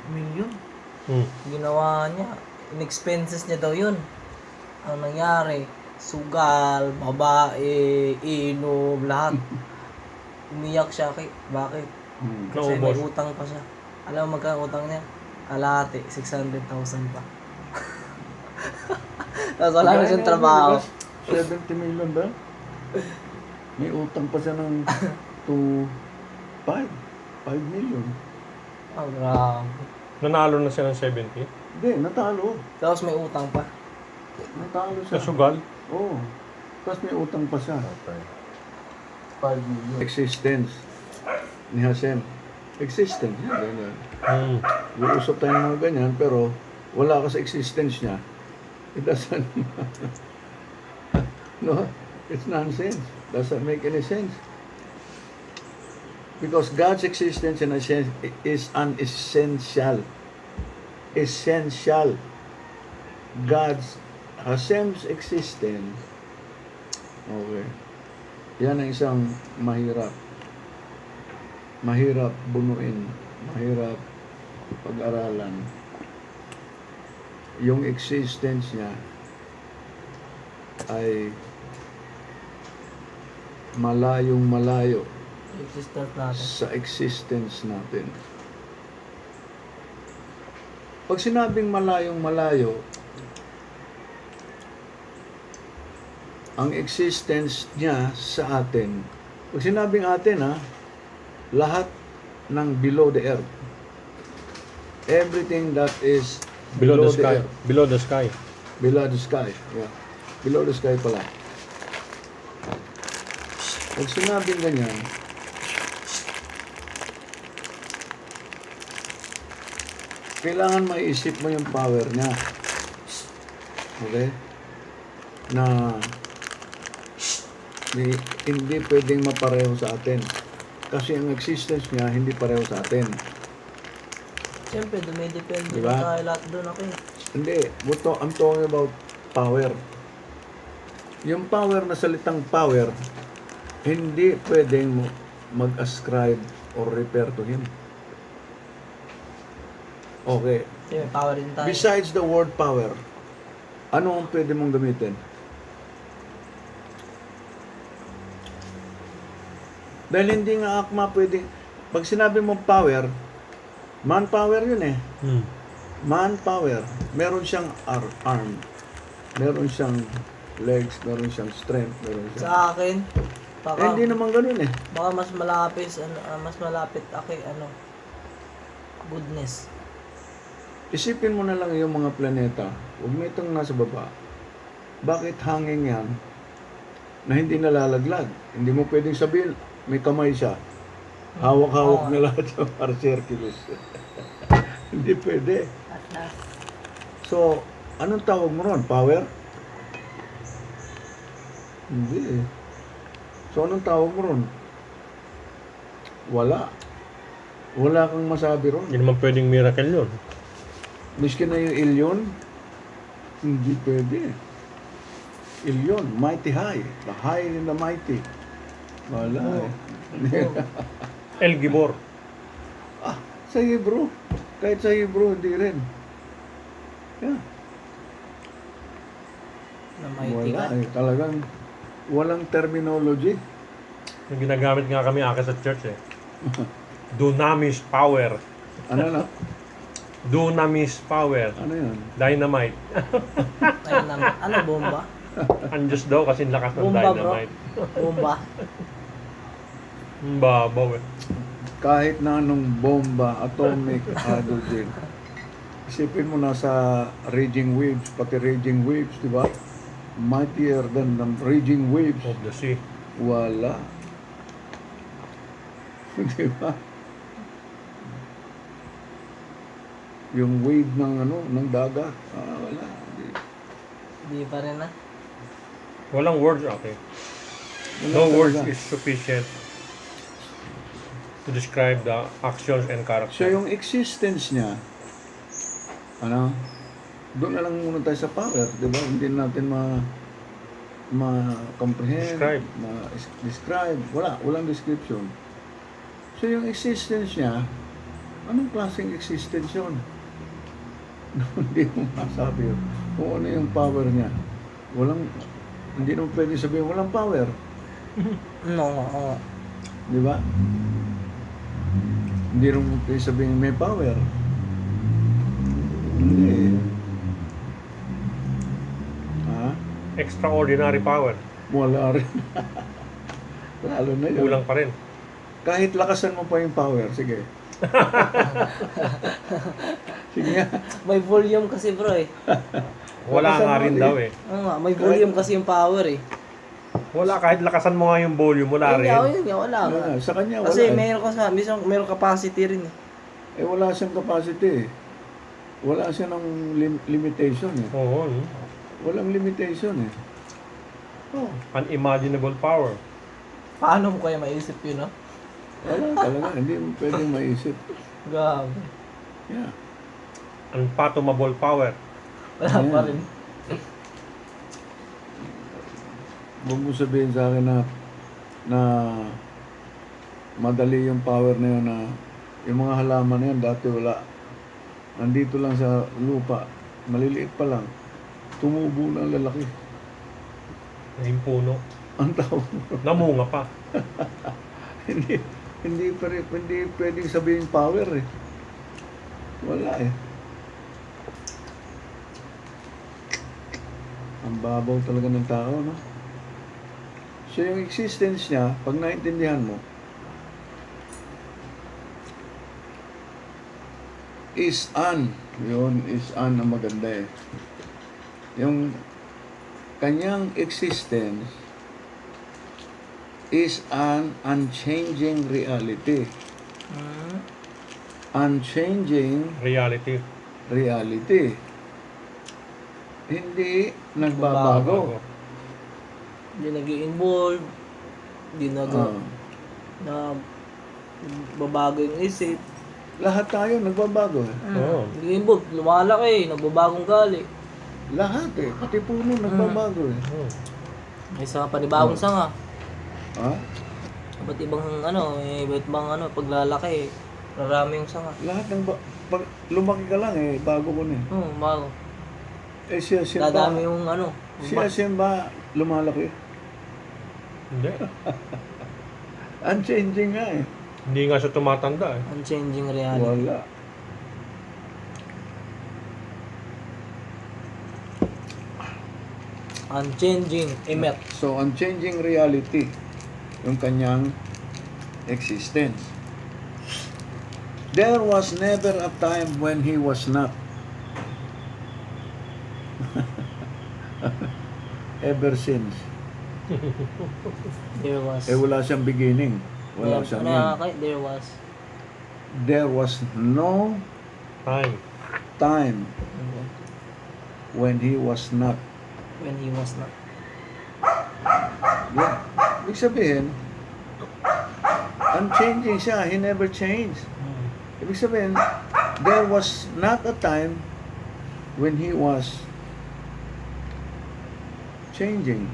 Ginawa niya, in-expenses niya daw yun. Ang nangyari, sugal, babae, inom, lahat. Umiyak siya. Bakit? Kasi may Naubos. utang pa siya. Alam mo magkano utang niya? Kalahati, 600,000 pa. Tapos wala na siyang trabaho. 70 million ba? May utang pa siya ng 5 million. Oh, grabe. Nanalo na siya ng 70. Hindi, natalo. Tapos may utang pa. Natalo siya. Nasugal. Oo. Tapos may utang pa siya. Okay. 5 million. Existence ni Hashem. Existence. Yan, ganyan. Uusap tayo ng mga ganyan, pero wala ka sa existence niya. It doesn't... no, it's nonsense. Doesn't make any sense. Because God's existence is an essential. Essential. Hashem's existence. Okay. Yan ang isang mahirap. Mahirap bunuin. Mahirap pag-aralan. Yung existence niya ay malayong malayo Existence natin. sa existence natin. Pag sinabing malayong malayo, ang existence niya sa atin, pag sinabing atin lahat ng below the earth, everything that is Below the sky. earth, Below the sky. below the sky, yeah. Below the sky pala. Pag sinabing ganyan, kailangan maiisip mo yung power niya. Okay? Na hindi pwedeng mapareho sa atin. Kasi ang existence niya hindi pareho sa atin. Siyempre, dumidepende Diba? na tayo lahat doon ako eh. Hindi. I'm talking about power. Yung power na salitang power, hindi pwedeng mag-ascribe or refer to Him. Okay. Kasi may power din tayo. Besides the word power, ano ang pwede mong gamitin? Dahil hindi nga akma pwede. Pag sinabi mong power, manpower yun eh. Manpower. Meron siyang arm. Meron siyang legs. Meron siyang strength. Meron siyang... Sa akin, baka, hindi naman ganun eh. baka mas malapit goodness. Isipin mo na lang yung mga planeta. Huwag mo itong nasa baba. Bakit hangin yan na hindi nalalaglag? Hindi mo pwedeng sabihin, may kamay siya. Hawak-hawak na lahat yung circulus. Hindi pwede. So, anong tawag mo ron? Power? Hindi eh. So, anong tawag mo ron? Wala. Wala kang masabi ron. Hindi naman pwedeng miracle yun. Miski na yung ilyon, hindi pwede. Ilyon, mighty high. The high and the mighty. Wala eh. El Gibor. Sa Hebrew. Kahit sa Hebrew, hindi rin. Yeah. Na may Wala tigan. eh. Talagang walang terminology. Yung ginagamit nga kami sa church eh. Dunamis power. Ano na? Dunamis power. Ano yun? Dynamite. Ayun naman. Ano, bomba? Ang Diyos daw kasi lakas ng Bomba, bro. dynamite. Bomba. Ang babaw eh. Kahit na anong bomba, atomic, hydrogen. Isipin mo na sa raging waves, pati raging waves, di ba? Mightier than the raging waves. Of the sea. Wala. Di ba? Yung wave ng dagat. Wala. Di pa rin Walang words, okay. Wala No words talaga. is sufficient to describe the actions and So character. yung existence niya, doon na lang muna tayo sa power, di ba? Hindi natin ma-comprehend, Describe. ma-describe. Walang description. So yung existence niya, anong klaseng existence yun? Hindi mo masabi yun. Kung ano yung power niya. Hindi naman pwede sabihin, walang power. No. Di ba? Hindi rin mo kayo sabihin may power. Hindi. Ha? Extraordinary power. Wala rin. Lalo na yun. Kulang pa rin. Kahit lakasan mo pa yung power, sige. Sige nga. May volume kasi bro eh. Wala Lakasan nga mo, rin eh. daw eh. Oo nga, may volume kasi yung power eh. Wala, kahit lakasan mo nga yung volume, wala rin. Yun nga, wala nga. Wala. Sa kanya, wala. Kasi meron capacity rin eh. Eh, wala siyang capacity eh. Wala siya ng limitation eh. Oo. no? Walang limitation eh. Oh, Unimaginable power. Paano mo kaya maisip yun, no? wala talaga. Hindi mo pwedeng maisip. Grabe. Yeah. Unfathomable power. Wala pa rin. Huwag mo sabihin sa akin na madali yung power na yun, na yung mga halaman na yan dati wala. Nandito lang sa lupa. Maliliit pa lang. Tumubo na ang lalaki. Naging puno. Ang tawag. Namunga pa. hindi pwedeng sabihin power eh. Wala eh. Ang babaw talaga ng tao, no? So yung existence niya, pag naintindihan mo, yun, is an ang maganda eh. Yung kanyang existence is an unchanging reality. Unchanging Reality. reality. Hindi nagbabago. Hindi nag-i-involve. Hindi Ah. babago yung isip. Lahat tayo nagbabago eh. Oo. Nag-i-involve. Lumalaki. Nagbabagong gali. Lahat eh. Pati puno nagbabago eh. Oo. May sanga panibagong sanga. Ha? Iba't ibang paglalaki. Marami yung sanga. Lahat pag lumaki ka lang eh, bago ko na eh. Oo, bago. Eh siya ba? Dadami yung Siya ba lumalaki? Hindi. Unchanging nga eh. Hindi nga siya tumatanda eh. unchanging reality. Wala. Unchanging, emet. So, unchanging reality, yung kanyang existence. There was never a time when he was not. Ever since. There was. Wala siyang beginning. Wala siyang end. There was. There was no Time. time when he was not. When he was not. Yeah. Ibig sabihin, unchanging siya. He never changed. Ibig sabihin, there was not a time when he was changing.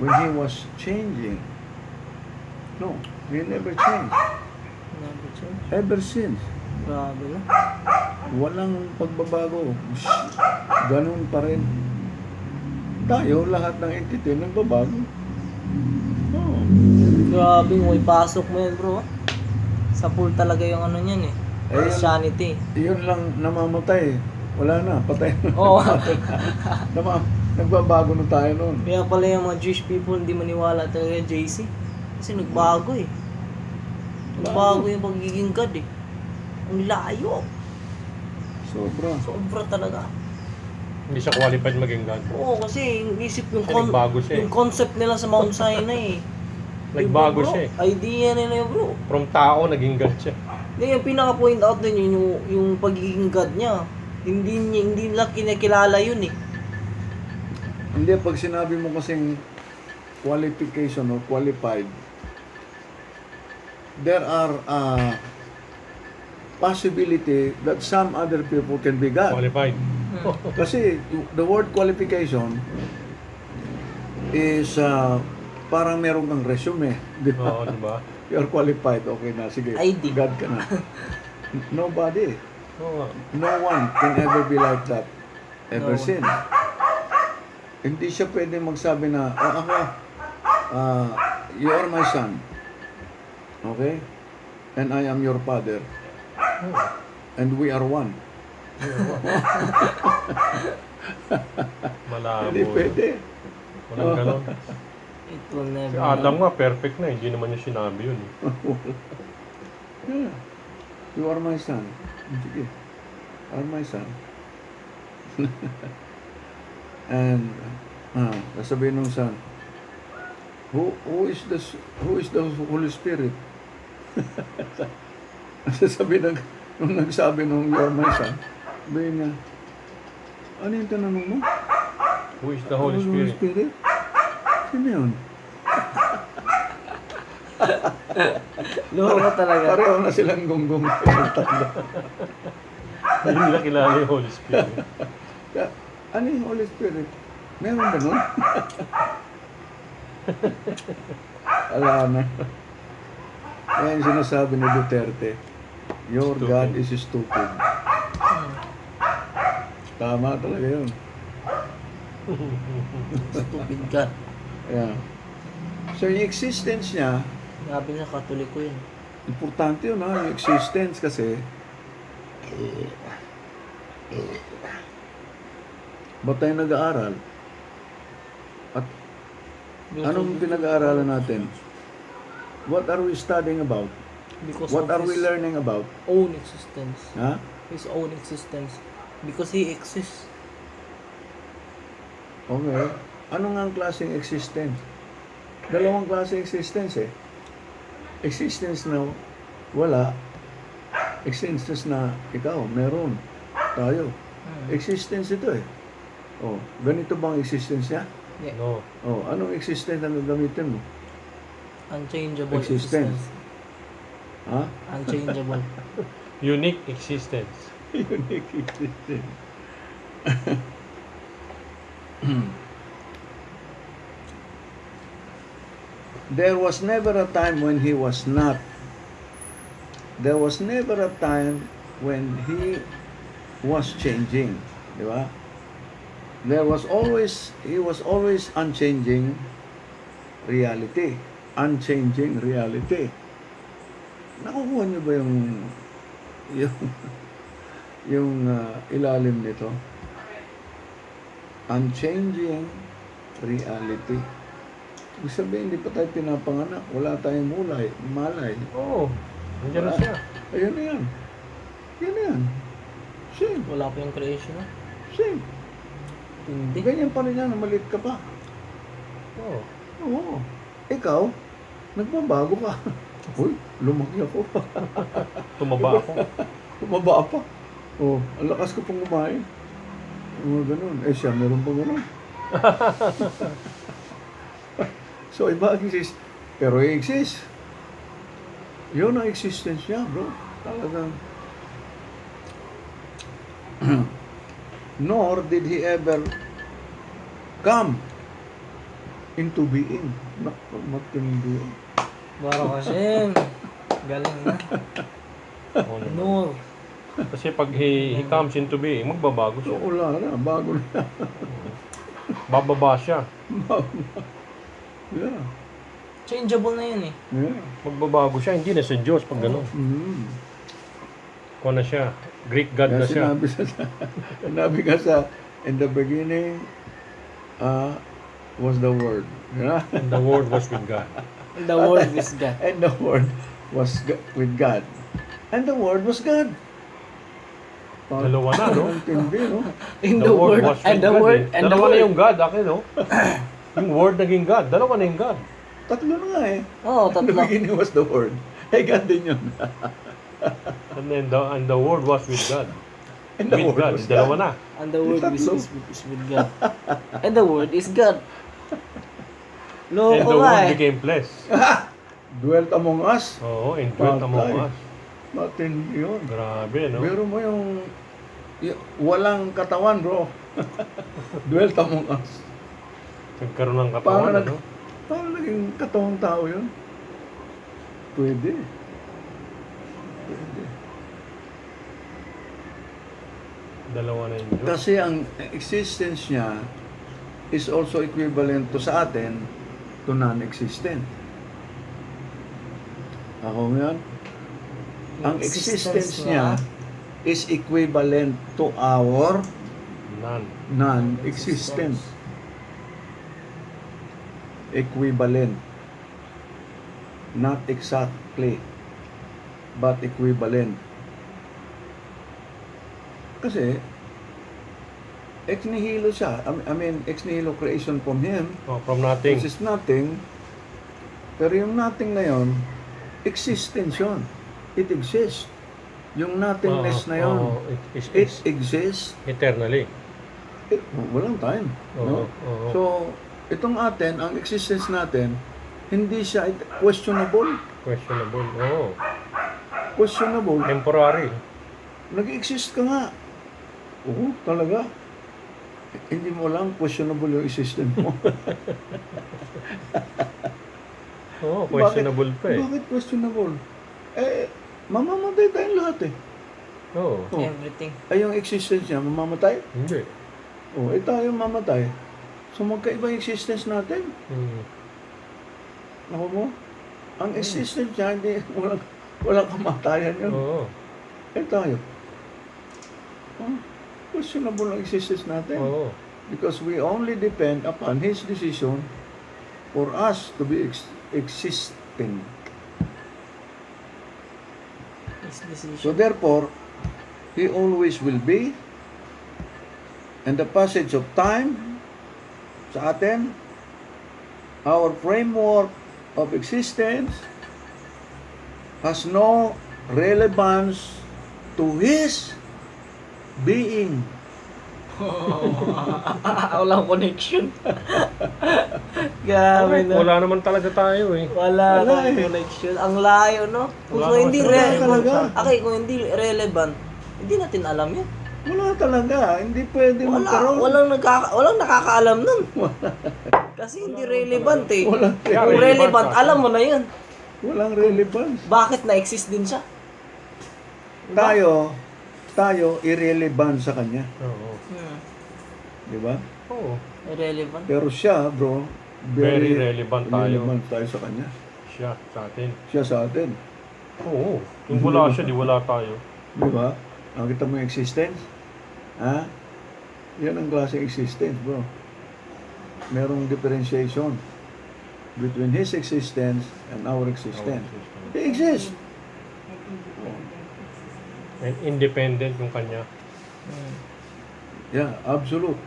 When he was changing. No, he never changed. Never change. Ever since. Grabe na. Walang pagbabago. Ganun pa rin. Tayo, lahat ng entity, nagbabago. Oh. Grabe, may pasok mo yan bro. Sa pool talaga yung niyan eh. Christianity. Yun lang namamatay. Wala na, patay na. Oo. Nagbabago na tayo noon. Kaya pala yung mga Jewish people hindi maniwala talaga yung JC. Kasi nagbago eh. Nagbago yung pagiging God eh. Ang layo. Sobra talaga. Hindi siya qualified maging God. Oo, kasi yung isip Nagbago siya eh. yung concept nila sa Mount Sinai eh. Nagbago Bro, siya eh. idea nila yun bro. From tao, naging God siya. Hindi, yung pinaka-point out din yun, yung pagiging God niya. Hindi nila kinakilala yun eh. Hindi, pag sinabi mo kasing qualification or qualified, there are possibility that some other people can be God. Qualified. Kasi the word qualification is parang meron kang resume. Di ba? Oo, diba? You're qualified. Okay na, sige. ID. God ka na. Nobody. Oo nga. No one can ever be like that. Ever No one. since. Hindi siya pwede magsabi na, ako, you are my son. Okay? And I am your Father. And we are one. Malabo. Hindi pwede. Walang ganon. It will never. Si Adam nga, perfect na. Hindi naman niya sinabi yun. Yeah. You are my son. Sige. Are my son. And sasabihin ng son, who is the Holy Spirit? Sasabihin nung nagsabi nung you are my son, sabihin niya, ano yung tanong mo? Who is the Holy Spirit? Sino yun? Loko talaga. Pareho na silang gonggong yung tatlo. Hindi nila kilala yung Holy Spirit. Ano yung Holy Spirit? Meron ba nun? Ala na. Yan sinasabi ni Duterte, your Stupid. God is stupid. Tama talaga yun. Stupid God. Yeah. So yung existence niya, Sabi niya, Katoliko yun. importante yun ha, yung existence kasi ba't tayo nag-aaral? At anong pinag-aaralan natin? What are we studying about? Because What of are we his learning about? own existence. Ha? His own existence. Because he exists. Okay. Ano nga ang klaseng existence? Dalawang klaseng existence eh. Existence na wala. Existence na ikaw, meron. Tayo. Existence ito eh. Oh, ganito bang existence niya? Yeah. No. Oh, anong existence ang gagamitin mo? Unchangeable Existence. existence. Ha? Unchangeable. Unique existence. Unique existence. There was never a time when he was not. There was never a time when he was changing. Di ba? He was always unchanging reality. Unchanging reality. Nakukuha niyo ba yung ilalim nito? Unchanging reality. Ibig sabihin, hindi pa tayo pinapanganak. Wala tayong malay. Oo. Nandiyan na siya. Ayun na yan. Yan na yan. Same. Wala pa yung creation na. Same. Hindi. Ganyan pa rin yan, maliit ka pa. Oo. Oo. Ikaw, nagbabago ka. Uy, lumaki ako. Tumaba ako. Tumaba pa. Oh, ang lakas ko pang kumain. Ganun. Siya, meron pa ganun. So, iba exist. Pero exist. Yun ang existence niya, bro. Talagang. Nor did he ever come into being. Matindi. Baro kasi. Galing na. Oo naman. Nor. Kasi pag he comes into being, magbabago So, siya. wala na. Bago na. Bababa siya. Yeah. Changeable na yun eh. Yeah. Magbabago siya. Hindi na siya Diyos pag gano'n. Mm. Kuha na siya. Greek God Kaya na siya. sinabi ka sa, in the beginning, was the Word. Yeah? And the Word was with God. The word is God. And the Word was with God. And the Word was God. Dalawa na, no? Ang tindi, no? In the word, was and with the God, word, eh. and the Dalawa na word. yung God, akin, no? Yung Word naging God. Dalawa na yung God. Tatlo na nga eh. Oo, In the tatlo. beginning was the Word. God din yun. And then the Word was with God. And the With Word God. was Dalawa God. na. And the word Tatlo. is with God. And the word is God. And Loko the nga Word eh. became flesh. Dwelt among us. Oo, and dwelt among Patay. us. Matindi yun. Grabe, no? Pero mo yung walang katawan, bro. Dwelt among us. Nagkaroon ng Paano, katawan, ano? paano naging katawang tao yun? Pwede. Pwede. Dalawa na yung Diyos. Kasi ang existence niya is also equivalent to sa atin to non-existent. Ako yan. Ang existence niya is equivalent to our None. non-existence. Equivalent. Not exactly, but equivalent. Kasi, ex nihilo siya. I mean, ex nihilo creation from Him, Oh, from nothing. which is nothing. Pero yung nothing na yun, existence yun. It exists. Yung nothingness na yun, it exists. Eternally. Walang time. No? Oo. So, itong atin, ang existence natin, hindi siya questionable. Questionable. Oo. Questionable. Temporary. Nag-exist ka nga. Oo, talaga. Hindi mo lang questionable yung existence mo. Oo, questionable pa eh. Bakit questionable? Mamamatay tayong lahat eh. Oo. Oh. Everything. Ay, yung existence niya, mamamatay? Hindi. Tayo mamatay. So, magkaiba yung existence natin. Ako mo? Ang existence niya, hindi, walang kamatayan yun. Oo. Tayo. Questionable ang existence natin. Oo. Because we only depend upon His decision for us to be existing. His decision. So therefore, He always will be, and the passage of time sa atin, our framework of existence has no relevance to His being. Walang connection. Grabe na. Wala naman talaga tayo eh. Wala Wala kang eh. connection. Ang layo, no? Wala Kung hindi naman relevant, talaga. okay, kung hindi relevant, hindi natin alam yan. Wala talaga. Hindi pwede magkaroon. Walang nakakaalam nun. Kasi hindi relevant eh. Walang Kung relevant, alam mo na yun. Walang relevance. Bakit na-exist din siya? Tayo irrelevant sa Kanya. Oo. Di ba? Oo. Irrelevant. Pero siya, bro, Very relevant tayo. relevant tayo sa Kanya. Siya sa atin. Siya sa atin. Oo. Kung wala siya, di wala tayo. Di ba? Nakita mo yung existence? Ha? Yan ang klaseng existence, bro. Merong differentiation between His existence and our existence. He exists. And independent yung kanya. Yeah, absolute.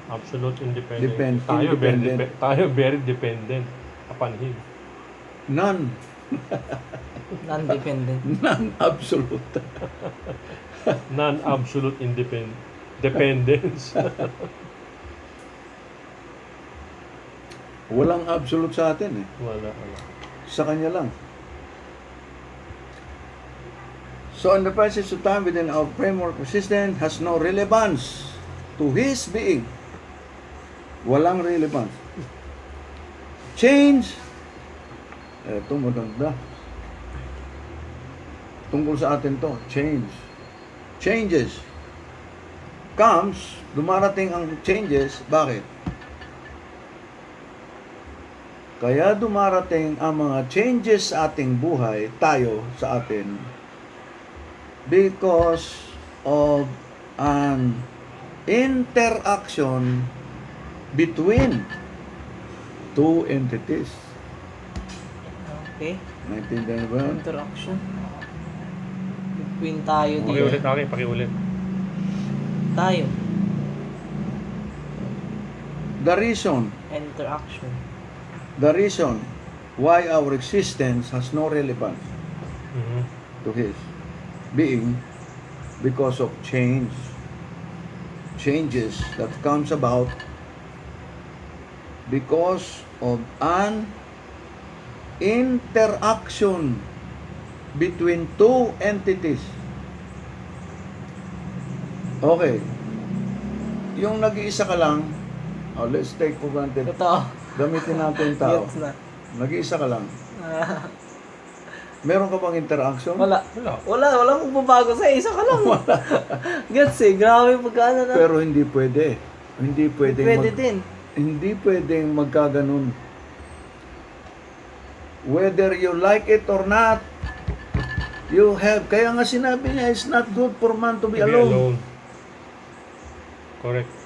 Absolute independent. Independent. Tayo very dependent upon Him. None. Non-dependent. Non-absolute. Non-absolute dependence. Walang absolute sa atin eh. Wala. Sa Kanya lang. So, in the passage of time within our framework of existence has no relevance to His being. Walang relevance. Change. Ito maganda. Tungkol sa atin to. Change. Changes. Comes, dumarating ang changes. Bakit? Kaya dumarating ang mga changes sa ating buhay, tayo sa atin, because of an interaction between two entities. Okay. Naintindihan ba? Interaction. Between tayo Pakiulit dito. akin, pakiulit. Tayo. Interaction. Interaction. The reason why our existence has no relevance Mhm. to His being because of changes that comes about because of an interaction between two entities. Okay. Yung nag-iisa ka lang, let's take for granted. Totoo. Gamitin natin yung tao. Gets na. Nag-iisa ka lang. Meron ka bang interaction? Wala. Walang magbabago sa isa ka lang. Gets eh. Grabe pagkano na. Pero hindi pwede. Hindi Pwede din. Hindi pwedeng magkaganon. Whether you like it or not, You have, kaya nga sinabi niya, it's not good for man to be alone. Correct.